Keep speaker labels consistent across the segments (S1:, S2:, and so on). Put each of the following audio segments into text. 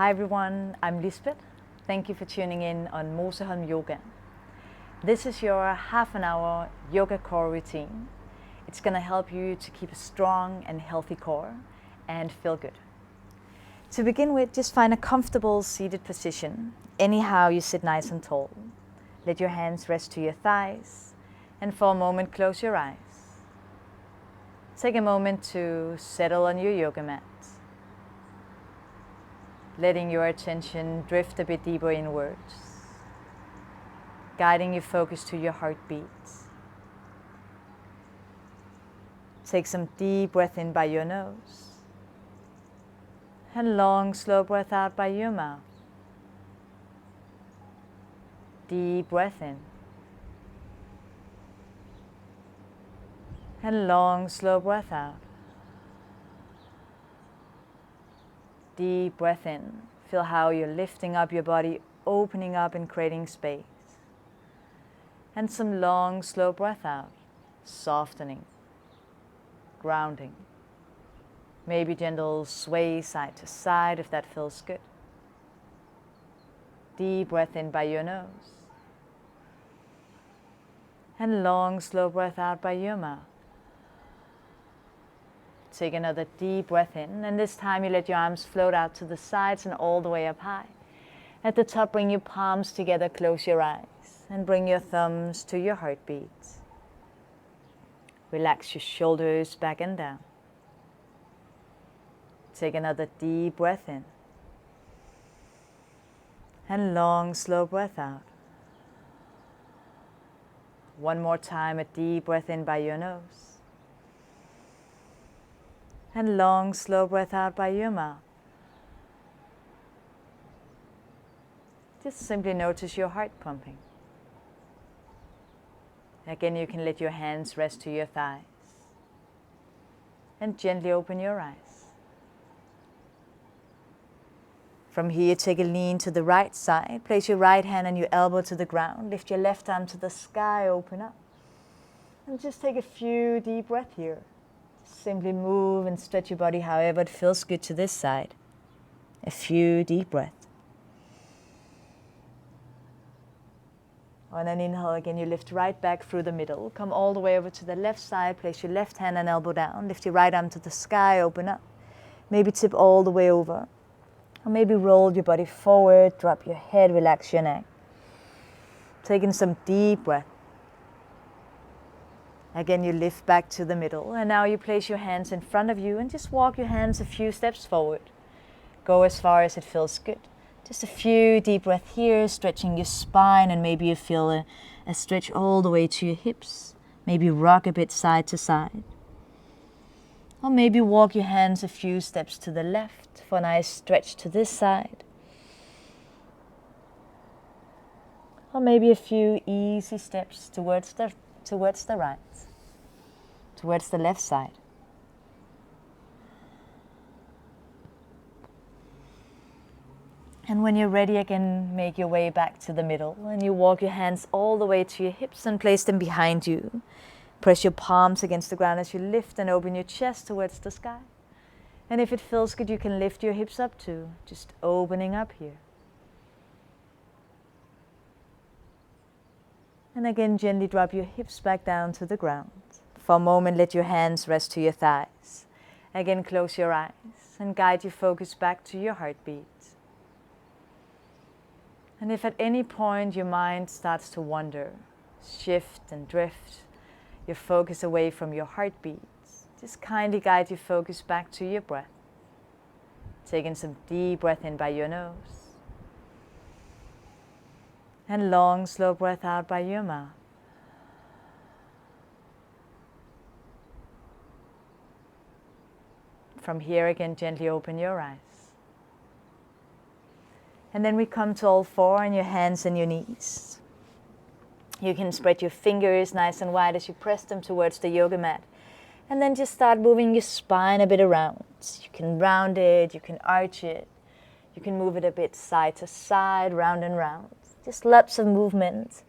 S1: Hi everyone, I'm Lisbeth. Thank you for tuning in on Moseholm Yoga. This is your half an hour yoga core routine. It's going to help you to keep a strong and healthy core and feel good. To begin with, just find a comfortable seated position. Anyhow, you sit nice and tall. Let your hands rest to your thighs, and for a moment close your eyes. Take a moment to settle on your yoga mat, letting your attention drift a bit deeper inwards, guiding your focus to your heartbeat. Take some deep breath in by your nose, and long, slow breath out by your mouth. Deep breath in, and long, slow breath out. Deep breath in. Feel how you're lifting up your body, opening up and creating space. And some long, slow breath out, softening, grounding. Maybe gentle sway side to side if that feels good. Deep breath in by your nose. And long, slow breath out by your mouth. Take another deep breath in, and this time you let your arms float out to the sides and all the way up high. At the top, bring your palms together, close your eyes, and bring your thumbs to your heartbeat. Relax your shoulders back and down. Take another deep breath in, and long, slow breath out. One more time, a deep breath in by your nose. And long, slow breath out by your mouth. Just simply notice your heart pumping. Again, you can let your hands rest to your thighs. And gently open your eyes. From here, take a lean to the right side. Place your right hand and your elbow to the ground. Lift your left arm to the sky, open up. And just take a few deep breaths here. Simply move and stretch your body however it feels good to this side. A few deep breaths. On an inhale again, you lift right back through the middle. Come all the way over to the left side. Place your left hand and elbow down. Lift your right arm to the sky, open up. Maybe tip all the way over. Or maybe roll your body forward, drop your head, relax your neck. Taking some deep breath. Again, you lift back to the middle, and now you place your hands in front of you and just walk your hands a few steps forward. Go as far as it feels good. Just a few deep breaths here, stretching your spine, and maybe you feel a stretch all the way to your hips. Maybe rock a bit side to side. Or maybe walk your hands a few steps to the left for a nice stretch to this side. Or maybe a few easy steps towards the right, towards the left side. And when you're ready, again, make your way back to the middle, and you walk your hands all the way to your hips and place them behind you. Press your palms against the ground as you lift and open your chest towards the sky. And if it feels good, you can lift your hips up too, just opening up here. And again, gently drop your hips back down to the ground. For a moment, let your hands rest to your thighs. Again, close your eyes and guide your focus back to your heartbeat. And if at any point your mind starts to wander, shift and drift your focus away from your heartbeat, just kindly guide your focus back to your breath. Taking some deep breath in by your nose. And long, slow breath out by your mouth. From here again, gently open your eyes. And then we come to all four on your hands and your knees. You can spread your fingers nice and wide as you press them towards the yoga mat. And then just start moving your spine a bit around. You can round it, you can arch it. You can move it a bit side to side, round and round. Just lots of movement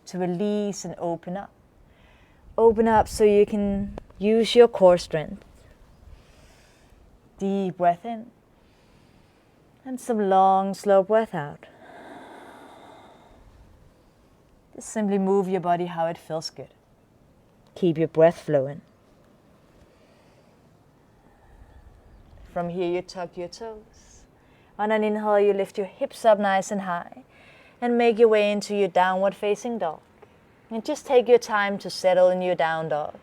S1: to release and open up. Open up so you can use your core strength. Deep breath in. And some long, slow breath out. Just simply move your body how it feels good. Keep your breath flowing. From here, you tuck your toes. On an inhale, you lift your hips up nice and high and make your way into your downward facing dog. And just take your time to settle in your down dog.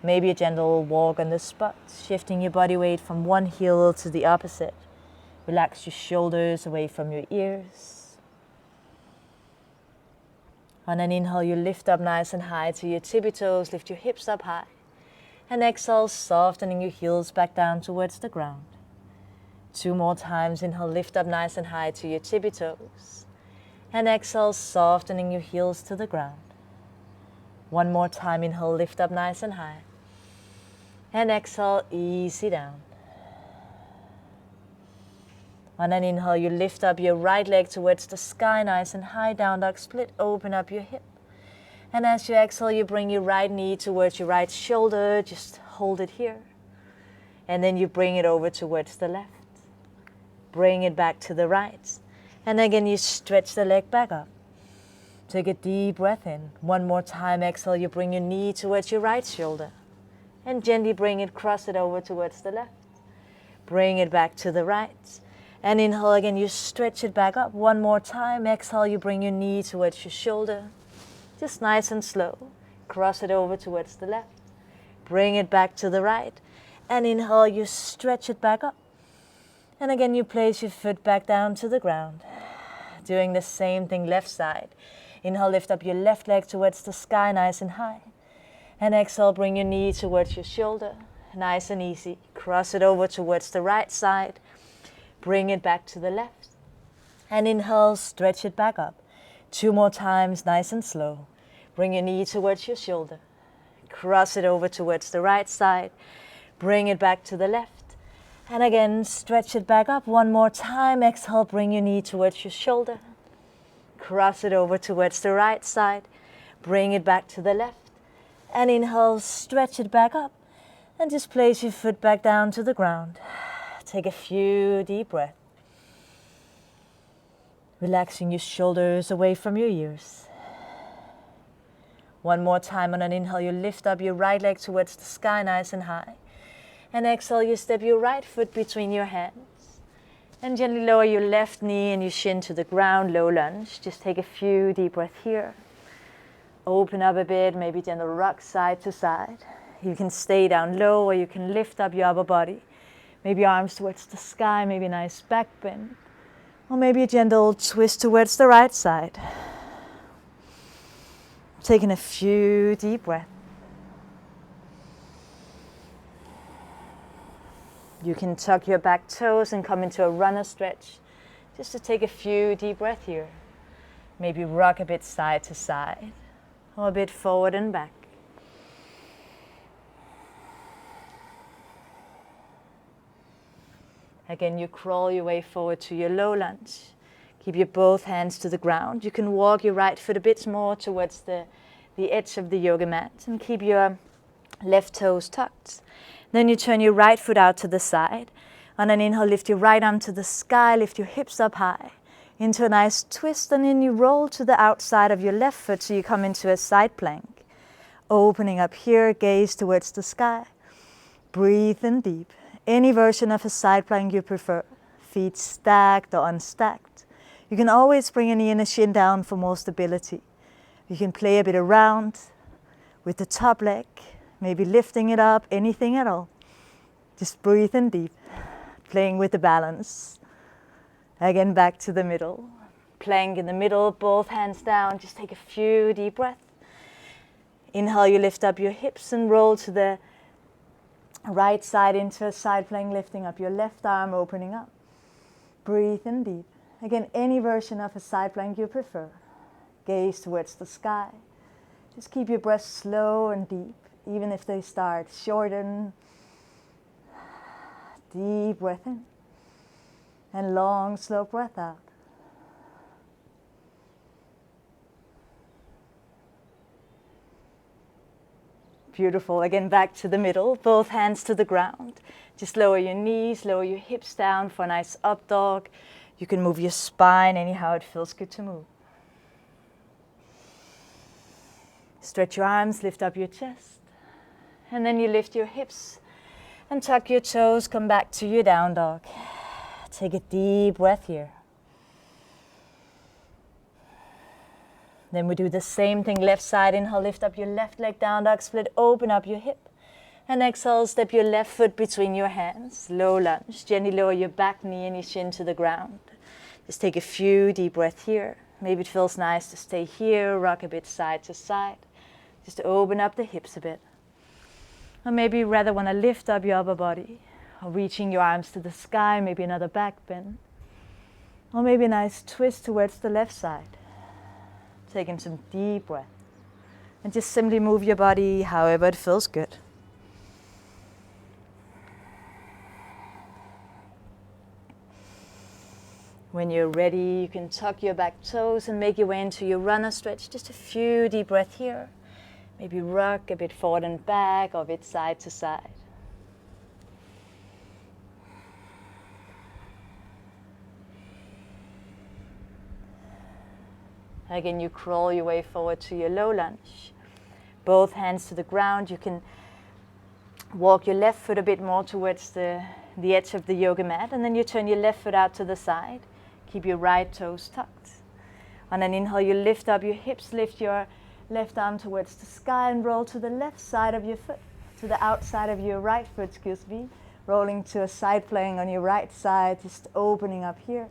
S1: Maybe a gentle walk on the spot, shifting your body weight from one heel to the opposite. Relax your shoulders away from your ears. On an inhale, you lift up nice and high to your tippy toes, lift your hips up high. And exhale, softening your heels back down towards the ground. 2 more times, inhale, lift up nice and high to your tippy toes. And exhale, softening your heels to the ground. 1 more time, inhale, lift up nice and high. And exhale, easy down. On an inhale, you lift up your right leg towards the sky, nice and high, down dog split, open up your hip. And as you exhale, you bring your right knee towards your right shoulder, just hold it here. And then you bring it over towards the left. Bring it back to the right. And again, you stretch the leg back up. Take a deep breath in. 1 more time, exhale, you bring your knee towards your right shoulder. And gently bring it, cross it over towards the left. Bring it back to the right. And inhale again, you stretch it back up. 1 more time, exhale, you bring your knee towards your shoulder. Just nice and slow. Cross it over towards the left. Bring it back to the right. And inhale, you stretch it back up. And again, you place your foot back down to the ground. Doing the same thing left side. Inhale, lift up your left leg towards the sky, nice and high. And exhale, bring your knee towards your shoulder. Nice and easy. Cross it over towards the right side. Bring it back to the left. And inhale, stretch it back up. 2 more times, nice and slow. Bring your knee towards your shoulder. Cross it over towards the right side. Bring it back to the left. And again, stretch it back up. 1 more time. Exhale, bring your knee towards your shoulder. Cross it over towards the right side. Bring it back to the left. And inhale, stretch it back up. And just place your foot back down to the ground. Take a few deep breaths. Relaxing your shoulders away from your ears. 1 more time. On an inhale, you lift up your right leg towards the sky, nice and high. And exhale, you step your right foot between your hands. And gently lower your left knee and your shin to the ground, low lunge. Just take a few deep breaths here. Open up a bit, maybe gentle rock side to side. You can stay down low or you can lift up your upper body. Maybe arms towards the sky, maybe a nice back bend. Or maybe a gentle twist towards the right side. Taking a few deep breaths. You can tuck your back toes and come into a runner stretch. Just to take a few deep breaths here. Maybe rock a bit side to side. Or a bit forward and back. Again, you crawl your way forward to your low lunge. Keep your both hands to the ground. You can walk your right foot a bit more towards the edge of the yoga mat and keep your left toes tucked. Then you turn your right foot out to the side. On an inhale, lift your right arm to the sky, lift your hips up high. Into a nice twist, and then you roll to the outside of your left foot so you come into a side plank. Opening up here, gaze towards the sky. Breathe in deep. Any version of a side plank you prefer. Feet stacked or unstacked. You can always bring a knee and a shin down for more stability. You can play a bit around with the top leg. Maybe lifting it up, anything at all. Just breathe in deep, playing with the balance. Again, back to the middle. Plank in the middle, both hands down. Just take a few deep breaths. Inhale, you lift up your hips and roll to the right side into a side plank, lifting up your left arm, opening up. Breathe in deep. Again, any version of a side plank you prefer. Gaze towards the sky. Just keep your breath slow and deep. Even if they start, shorten. Deep breath in. And long, slow breath out. Beautiful. Again, back to the middle. Both hands to the ground. Just lower your knees, lower your hips down for a nice up dog. You can move your spine anyhow it feels good to move. Stretch your arms, lift up your chest. And then you lift your hips and tuck your toes, come back to your down dog. Take a deep breath here. Then we do the same thing, left side. Inhale, lift up your left leg, down dog, split, open up your hip. And exhale, step your left foot between your hands, low lunge. Gently lower your back knee and your shin to the ground. Just take a few deep breaths here. Maybe it feels nice to stay here, rock a bit side to side. Just open up the hips a bit. Or maybe you rather want to lift up your upper body, or reaching your arms to the sky, maybe another back bend. Or maybe a nice twist towards the left side. Taking some deep breath. And just simply move your body however it feels good. When you're ready, you can tuck your back toes and make your way into your runner stretch. Just a few deep breaths here. Maybe rock a bit forward and back, or a bit side to side. Again, you crawl your way forward to your low lunge. Both hands to the ground. You can walk your left foot a bit more towards the edge of the yoga mat, and then you turn your left foot out to the side. Keep your right toes tucked. On an inhale, you lift up your hips, lift your left arm towards the sky and roll to the left side of your foot, to the outside of your right foot, rolling to a side plank on your right side, just opening up here,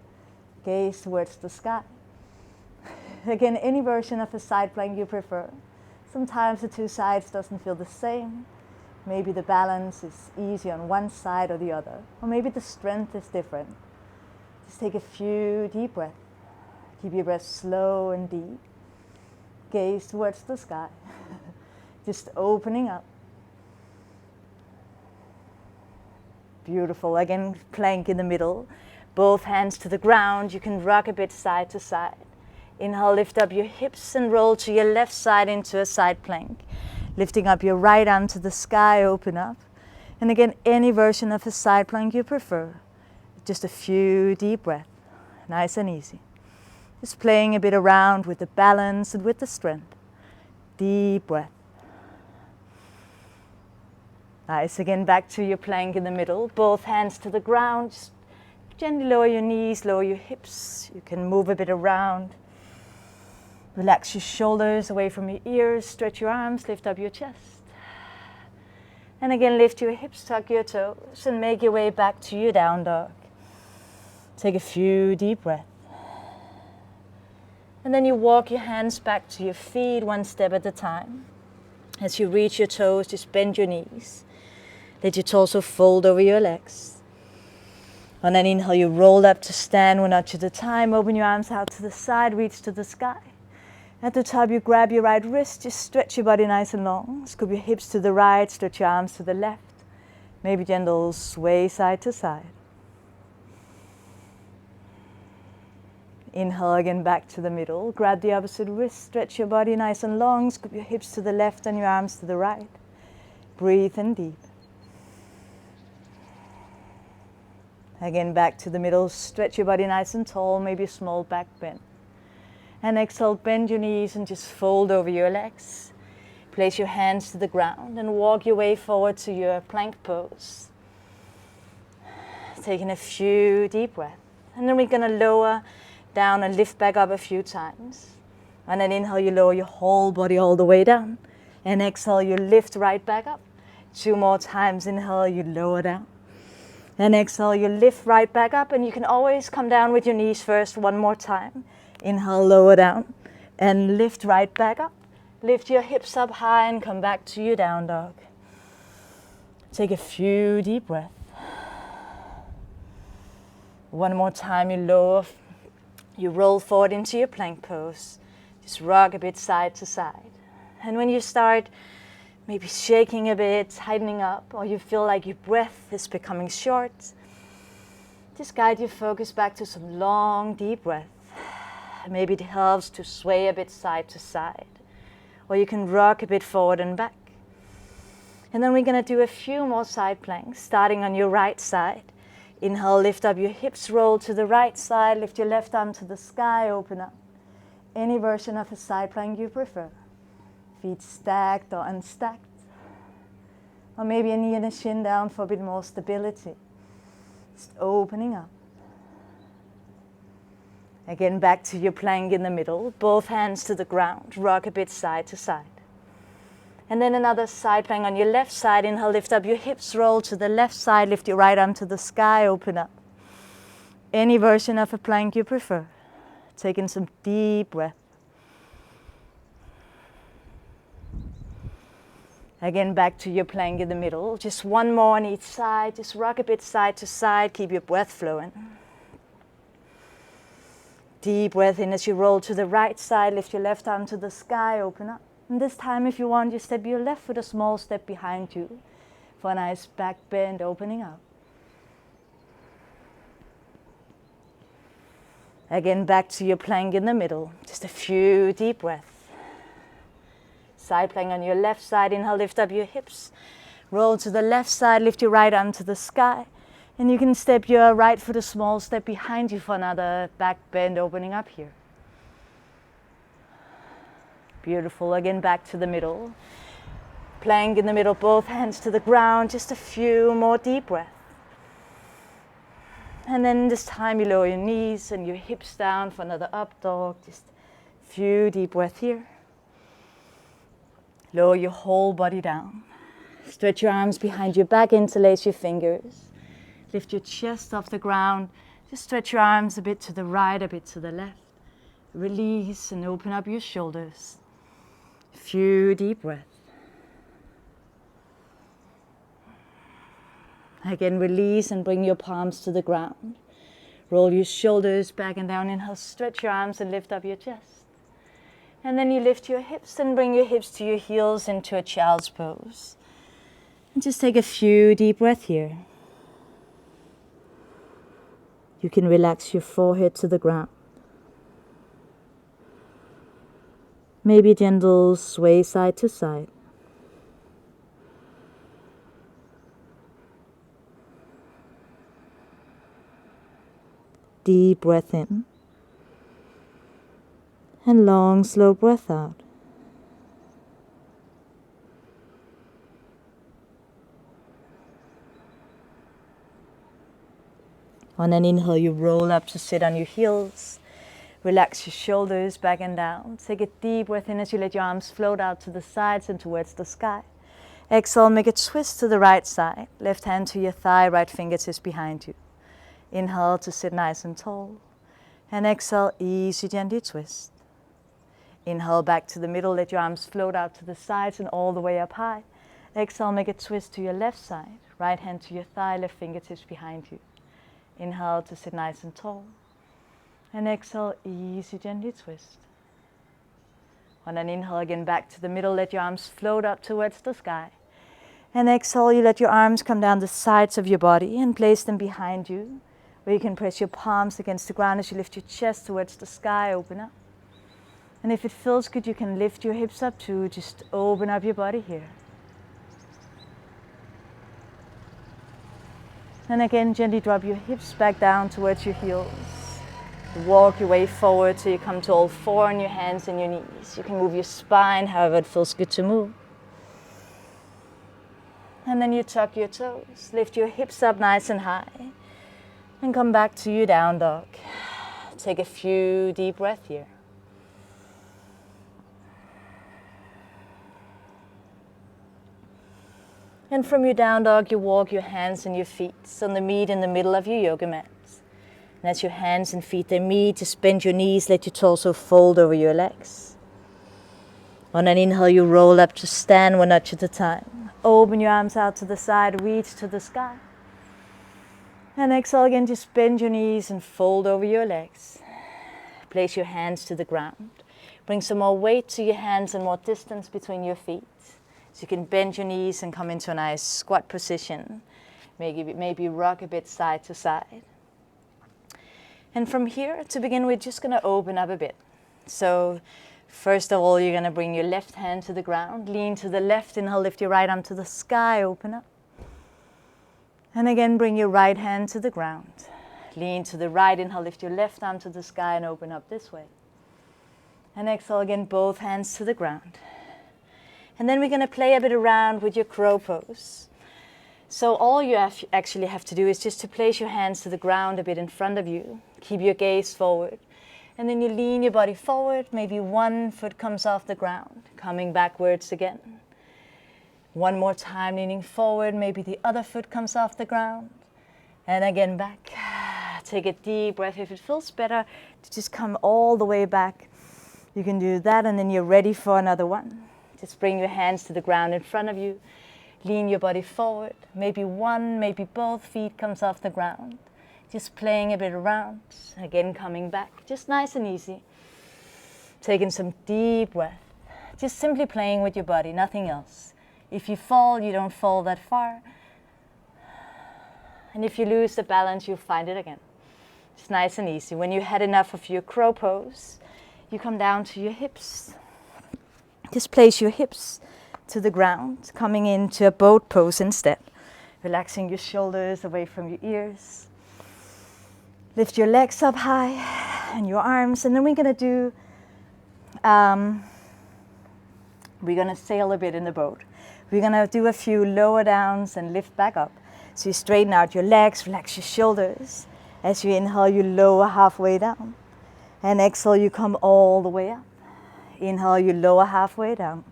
S1: gaze towards the sky. Again, any version of a side plank you prefer. Sometimes the two sides doesn't feel the same. Maybe the balance is easy on one side or the other, or maybe the strength is different. Just take a few deep breaths. Keep your breath slow and deep. Gaze towards the sky. Just opening up. Beautiful. Again, plank in the middle. Both hands to the ground. You can rock a bit side to side. Inhale, lift up your hips and roll to your left side into a side plank. Lifting up your right arm to the sky, open up. And again, any version of a side plank you prefer. Just a few deep breaths. Nice and easy. Just playing a bit around with the balance and with the strength. Deep breath. Nice. Again, back to your plank in the middle. Both hands to the ground. Just gently lower your knees, lower your hips. You can move a bit around. Relax your shoulders away from your ears. Stretch your arms, lift up your chest. And again, lift your hips, tuck your toes, and make your way back to your down dog. Take a few deep breaths. And then you walk your hands back to your feet, one step at a time. As you reach your toes, just bend your knees. Let your torso fold over your legs. On an inhale, you roll up to stand one notch at a time. Open your arms out to the side, reach to the sky. At the top, you grab your right wrist, just stretch your body nice and long. Scoop your hips to the right, stretch your arms to the left. Maybe gentle sway side to side. Inhale again back to the middle. Grab the opposite wrist, stretch your body nice and long. Scoop your hips to the left and your arms to the right. Breathe in deep. Again back to the middle. Stretch your body nice and tall, maybe a small back bend. And exhale, bend your knees and just fold over your legs. Place your hands to the ground and walk your way forward to your plank pose. Taking a few deep breaths. And then we're going to lower down and lift back up a few times. On an inhale, you lower your whole body all the way down. And exhale, you lift right back up. 2 more times. Inhale, you lower down. And exhale, you lift right back up. And you can always come down with your knees first 1 more time. Inhale, lower down. And lift right back up. Lift your hips up high and come back to your down dog. Take a few deep breaths. 1 more time, you lower. You roll forward into your plank pose. Just rock a bit side to side. And when you start maybe shaking a bit, tightening up, or you feel like your breath is becoming short, just guide your focus back to some long, deep breath. Maybe it helps to sway a bit side to side. Or you can rock a bit forward and back. And then we're going to do a few more side planks, starting on your right side. Inhale, lift up your hips, roll to the right side, lift your left arm to the sky, open up. Any version of a side plank you prefer. Feet stacked or unstacked. Or maybe a knee and a shin down for a bit more stability. Just opening up. Again, back to your plank in the middle. Both hands to the ground. Rock a bit side to side. And then another side plank on your left side. Inhale, lift up your hips, roll to the left side, lift your right arm to the sky, open up. Any version of a plank you prefer. Taking some deep breath. Again, back to your plank in the middle. Just one more on each side. Just rock a bit side to side. Keep your breath flowing. Deep breath in as you roll to the right side. Lift your left arm to the sky, open up. And this time, if you want, you step your left foot a small step behind you for a nice back bend, opening up. Again, back to your plank in the middle. Just a few deep breaths. Side plank on your left side. Inhale, lift up your hips. Roll to the left side, lift your right arm to the sky. And you can step your right foot a small step behind you for another back bend, opening up here. Beautiful. Again, back to the middle. Plank in the middle, both hands to the ground. Just a few more deep breaths. And then this time you lower your knees and your hips down for another up dog. Just a few deep breaths here. Lower your whole body down. Stretch your arms behind your back, interlace your fingers. Lift your chest off the ground. Just stretch your arms a bit to the right, a bit to the left. Release and open up your shoulders. A few deep breaths. Again, release and bring your palms to the ground. Roll your shoulders back and down. Inhale, stretch your arms and lift up your chest. And then you lift your hips and bring your hips to your heels into a child's pose. And just take a few deep breaths here. You can relax your forehead to the ground. Maybe gentle sway side to side. Deep breath in. And long, slow breath out. On an inhale, you roll up to sit on your heels. Relax your shoulders back and down. Take a deep breath in as you let your arms float out to the sides and towards the sky. Exhale, make a twist to the right side. Left hand to your thigh, right fingertips behind you. Inhale to sit nice and tall. And exhale, easy, gently twist. Inhale back to the middle, let your arms float out to the sides and all the way up high. Exhale, make a twist to your left side. Right hand to your thigh, left fingertips behind you. Inhale to sit nice and tall. And exhale, easy, gently twist. On an inhale, again back to the middle, let your arms float up towards the sky. And exhale, you let your arms come down the sides of your body and place them behind you, where you can press your palms against the ground as you lift your chest towards the sky, open up. And if it feels good, you can lift your hips up too. Just open up your body here. And again, gently drop your hips back down towards your heels. Walk your way forward till you come to all four on your hands and your knees. You can move your spine however it feels good to move. And then you tuck your toes. Lift your hips up nice and high. And come back to your down dog. Take a few deep breaths here. And from your down dog, you walk your hands and your feet on the mat in the middle of your yoga mat. And as your hands and feet they meet, just bend your knees, let your torso fold over your legs. On an inhale, you roll up to stand one notch at a time. Open your arms out to the side, reach to the sky. And exhale again, just bend your knees and fold over your legs. Place your hands to the ground. Bring some more weight to your hands and more distance between your feet. So you can bend your knees and come into a nice squat position. Maybe rock a bit side to side. And from here, to begin, we're just going to open up a bit. So first of all, you're going to bring your left hand to the ground. Lean to the left, inhale, lift your right arm to the sky, open up. And again, bring your right hand to the ground. Lean to the right, inhale, lift your left arm to the sky and open up this way. And exhale again, both hands to the ground. And then we're going to play a bit around with your crow pose. So all you actually have to do is just to place your hands to the ground a bit in front of you. Keep your gaze forward. And then you lean your body forward. Maybe one foot comes off the ground, coming backwards again. One more time, leaning forward. Maybe the other foot comes off the ground. And again, back. Take a deep breath. If it feels better to just come all the way back, you can do that, and then you're ready for another one. Just bring your hands to the ground in front of you. Lean your body forward. Maybe one, maybe both feet comes off the ground. Just playing a bit around. Again, coming back. Just nice and easy. Taking some deep breath. Just simply playing with your body, nothing else. If you fall, you don't fall that far. And if you lose the balance, you'll find it again. It's nice and easy. When you had enough of your crow pose, you come down to your hips. Just place your hips to the ground, coming into a boat pose instead. Relaxing your shoulders away from your ears. Lift your legs up high and your arms. And then we're going to do, we're going to sail a bit in the boat. We're going to do a few lower downs and lift back up. So you straighten out your legs, relax your shoulders. As you inhale, you lower halfway down. And exhale, you come all the way up. Inhale, you lower halfway down.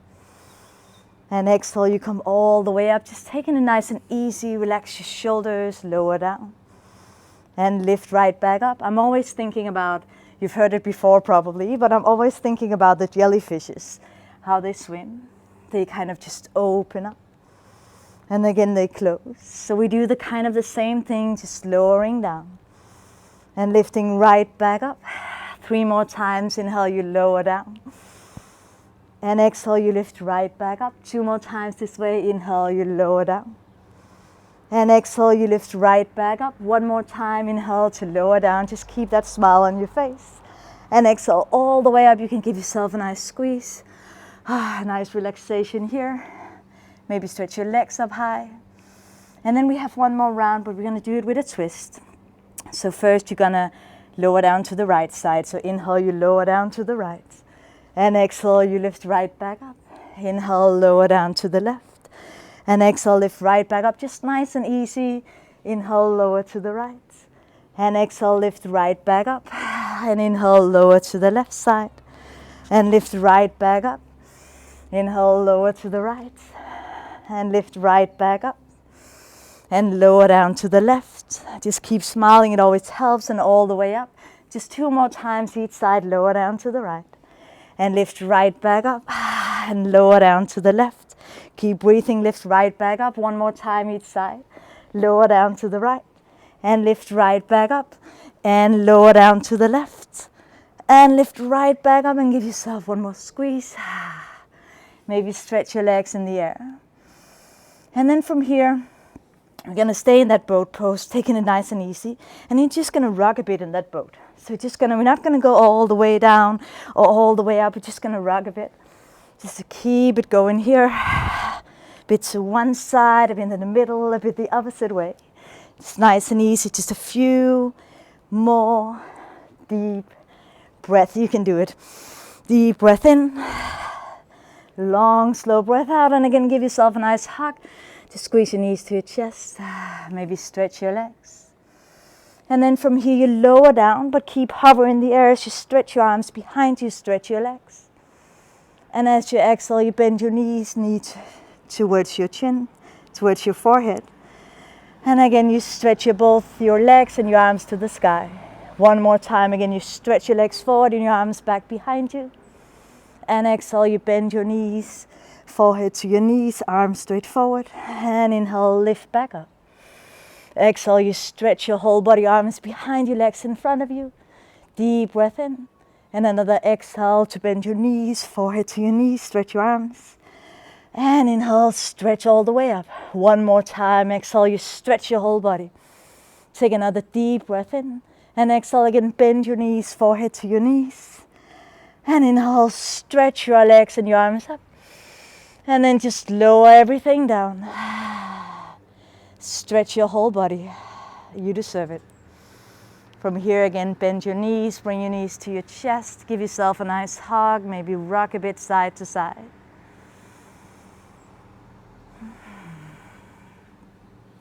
S1: And exhale, you come all the way up. Just taking it nice and easy. Relax your shoulders, lower down. And lift right back up. I'm always thinking about, you've heard it before probably, but I'm always thinking about the jellyfishes, how they swim. They kind of just open up. And again, they close. So we do the kind of the same thing, just lowering down. And lifting right back up. 3 more times. Inhale, you lower down. And exhale, you lift right back up. 2 more times this way. Inhale, you lower down. And exhale, you lift right back up. 1 more time. Inhale to lower down. Just keep that smile on your face. And exhale all the way up. You can give yourself a nice squeeze. Nice relaxation here. Maybe stretch your legs up high. And then we have 1 more round, but we're going to do it with a twist. So first you're going to lower down to the right side. So inhale, you lower down to the right. And exhale, you lift right back up. Inhale, lower down to the left. And exhale, lift right back up. Just nice and easy. Inhale, lower to the right. And exhale, lift right back up. And inhale, lower to the left side. And lift right back up. Inhale, lower to the right. And lift right back up. And lower down to the left. Just keep smiling, it always helps, and all the way up. Just 2 more times each side, lower down to the right. And lift right back up, and lower down to the left. Keep breathing, lift right back up. 1 more time each side. Lower down to the right. And lift right back up. And lower down to the left. And lift right back up and give yourself 1 more squeeze. Maybe stretch your legs in the air. And then from here, we're going to stay in that boat pose, taking it nice and easy. And you're just going to rock a bit in that boat. So we're not going to go all the way down or all the way up. We're just going to rock a bit. Just to keep it going here. A bit to one side, a bit in the middle, a bit the opposite way. It's nice and easy. Just a few more deep breath. You can do it. Deep breath in. Long, slow breath out. And again, give yourself a nice hug. Just squeeze your knees to your chest. Maybe stretch your legs. And then from here you lower down, but keep hovering in the air as you stretch your arms behind you, stretch your legs. And as you exhale, you bend your knees towards your chin, towards your forehead. And again, you stretch both your legs and your arms to the sky. 1 more time. Again, you stretch your legs forward and your arms back behind you. And exhale, you bend your knees, forehead to your knees, arms straight forward. And inhale, lift back up. Exhale, you stretch your whole body, arms behind you, legs in front of you. Deep breath in. And another exhale to bend your knees, forehead to your knees, stretch your arms. And inhale, stretch all the way up. 1 more time. Exhale, you stretch your whole body. Take another deep breath in. And exhale again, bend your knees, forehead to your knees. And inhale, stretch your legs and your arms up. And then just lower everything down. Stretch your whole body. You deserve it. From here again, bend your knees, bring your knees to your chest, give yourself a nice hug, maybe rock a bit side to side.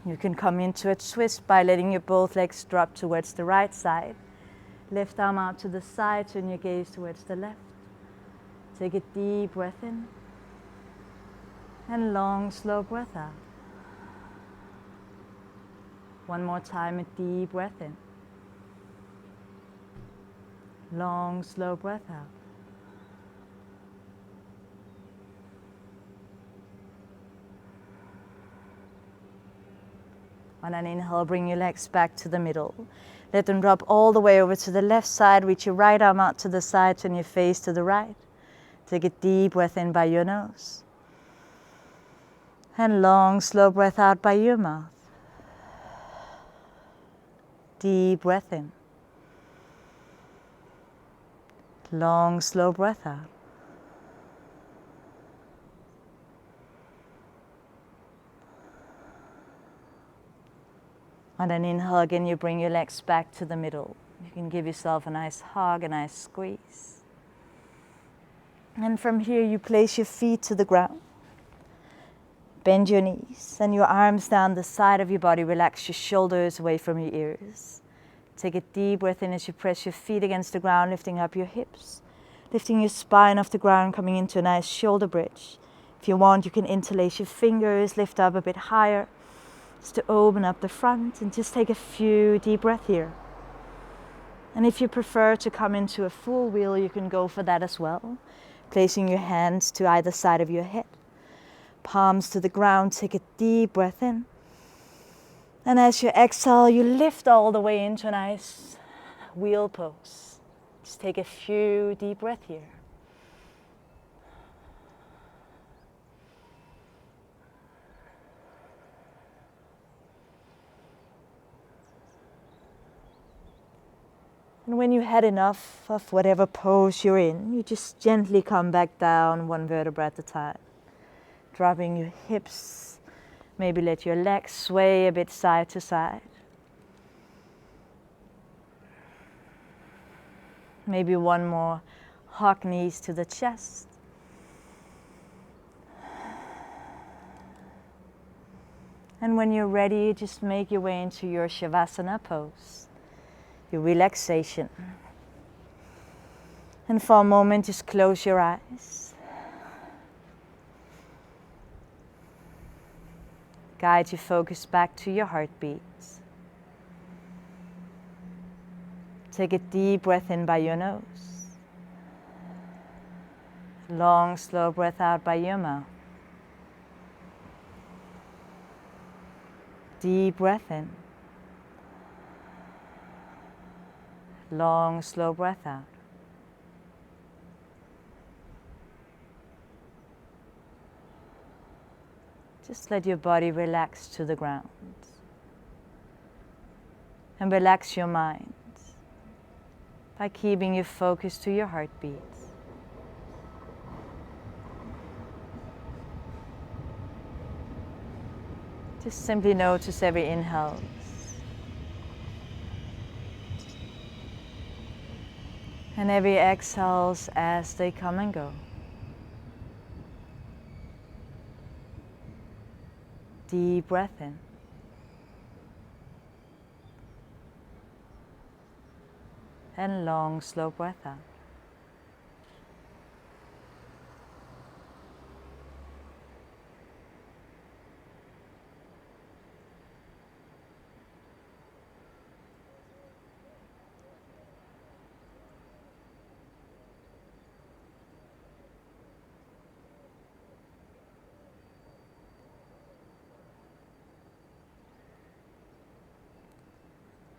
S1: You can come into a twist by letting your both legs drop towards the right side. Left arm out to the side, turn your gaze towards the left. Take a deep breath in and long, slow breath out. One more time, a deep breath in. Long, slow breath out. On an inhale, bring your legs back to the middle. Let them drop all the way over to the left side. Reach your right arm out to the side, turn your face to the right. Take a deep breath in by your nose. And long, slow breath out by your mouth. Deep breath in. Long, slow breath out. On an inhale again, you bring your legs back to the middle. You can give yourself a nice hug, a nice squeeze. And from here, you place your feet to the ground. Bend your knees and your arms down the side of your body. Relax your shoulders away from your ears. Take a deep breath in as you press your feet against the ground, lifting up your hips. Lifting your spine off the ground, coming into a nice shoulder bridge. If you want, you can interlace your fingers, lift up a bit higher, just to open up the front, and just take a few deep breaths here. And if you prefer to come into a full wheel, you can go for that as well. Placing your hands to either side of your head. Palms to the ground, take a deep breath in. And as you exhale, you lift all the way into a nice wheel pose. Just take a few deep breaths here. And when you had enough of whatever pose you're in, you just gently come back down one vertebra at a time. Dropping your hips, maybe let your legs sway a bit side to side. Maybe one more hug knees to the chest. And when you're ready, just make your way into your Shavasana pose. Your relaxation. And for a moment, just close your eyes. Guide your focus back to your heartbeat. Take a deep breath in by your nose. Long, slow breath out by your mouth. Deep breath in. Long, slow breath out. Just let your body relax to the ground. And relax your mind by keeping your focus to your heartbeat. Just simply notice every inhale. And every exhales as they come and go. Deep breath in. And long, slow breath out.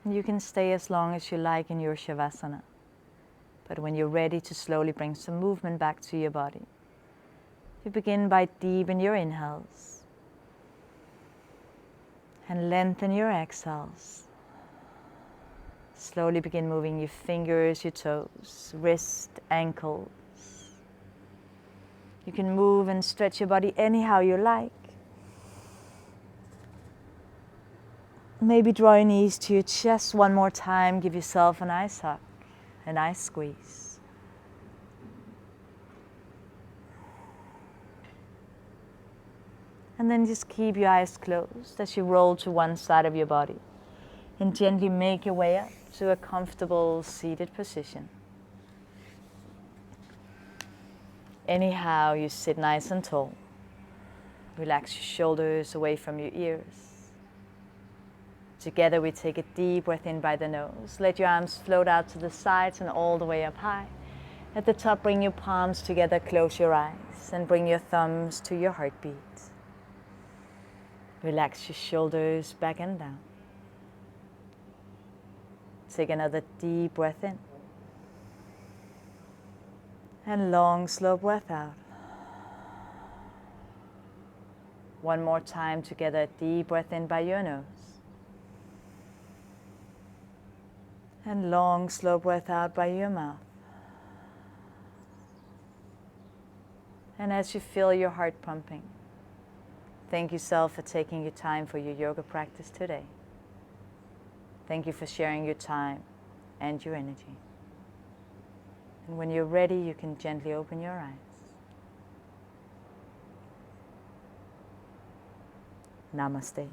S1: You can stay as long as you like in your Shavasana, but when you're ready to slowly bring some movement back to your body, you begin by deepen your inhales and lengthen your exhales. Slowly begin moving your fingers, your toes, wrist, ankles. You can move and stretch your body anyhow you like. Maybe draw your knees to your chest one more time. Give yourself a nice hug, a nice squeeze. And then just keep your eyes closed as you roll to one side of your body. And gently make your way up to a comfortable seated position. Anyhow, you sit nice and tall. Relax your shoulders away from your ears. Together we take a deep breath in by the nose. Let your arms float out to the sides and all the way up high. At the top, bring your palms together, close your eyes, and bring your thumbs to your heartbeat. Relax your shoulders back and down. Take another deep breath in. And long, slow breath out. One more time together, deep breath in by your nose. And long, slow breath out by your mouth. And as you feel your heart pumping, thank yourself for taking your time for your yoga practice today. Thank you for sharing your time and your energy. And when you're ready, you can gently open your eyes. Namaste.